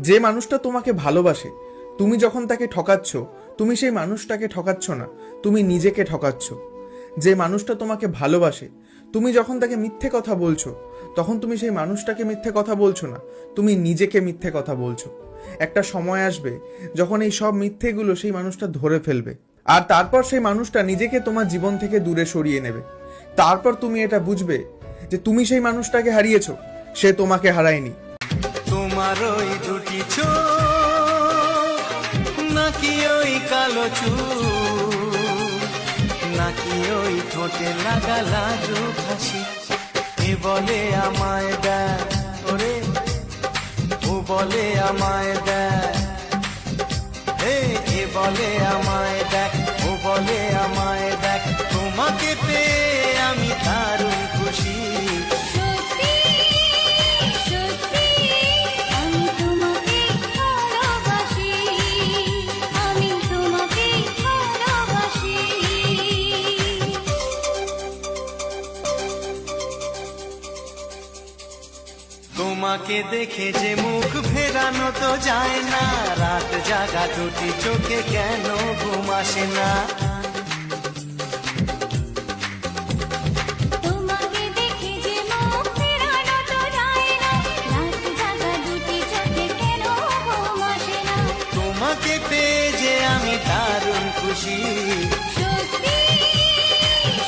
যে মানুষটা তোমাকে ভালোবাসে, তুমি যখন তাকে ঠকাচ্ছ, তুমি সেই মানুষটাকে ঠকাচ্ছ না, তুমি নিজেকে ঠকাচ্ছ। যে মানুষটা তোমাকে ভালোবাসে, তুমি যখন তাকে মিথ্যে কথা বলছো, তখন তুমি সেই মানুষটাকে মিথ্যে কথা বলছো না, তুমি নিজেকে মিথ্যে কথা বলছো। একটা সময় আসবে যখন এই সব মিথ্যেগুলো সেই মানুষটা ধরে ফেলবে, আর তারপর সেই মানুষটা নিজেকে তোমার জীবন থেকে দূরে সরিয়ে নেবে। তারপর তুমি এটা বুঝবে যে তুমি সেই মানুষটাকে হারিয়েছো, সে তোমাকে হারায়নি। তোমার ওই দুটি চোখ, নাকি ওই কালো চুল, নাকি ওই ঠোঁটে লাগা লাজুক হাসি, এ বলে আমায় দেয় ওরে, ও বলে আমায় দেয়, এ বলে আমায় দেখ, ও বলে আমায় দেখ, তোমাকে পেয়ে আমি দারুণ খুশি। তোমাকে দেখে যে মুখ ফেরানো তো যায় না, রাত জাগা দুটি চোখে কেন ঘুম আসে না। তোমাকে দেখে যে মুখ ফেরানো তো যায় না, রাত জাগা দুটি চোখে কেন ঘুম আসে না। তোমাকে পেয়ে যে আমি দারুণ খুশি। সত্যি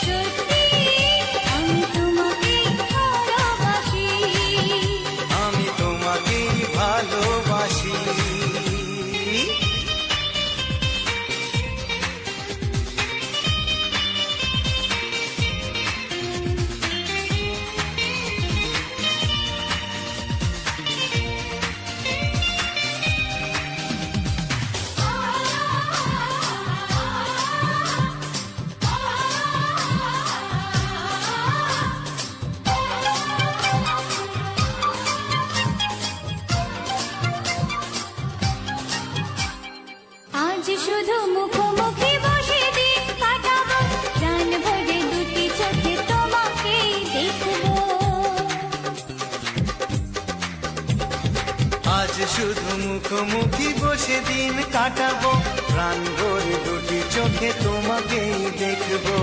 সত্যি আমি তোমাকে ভালোবাসি, আমি তোমাকেই ভালোবাসি। আজ শুধু মুখোমুখি বসে দিন কাটাবো, প্রাণ ভরে দুটি চোখে তোমাকে দেখবো। আজ শুধু মুখোমুখি বসে দিন কাটাবো, প্রাণ ভরে দুটি চোখে তোমাকেই দেখবো।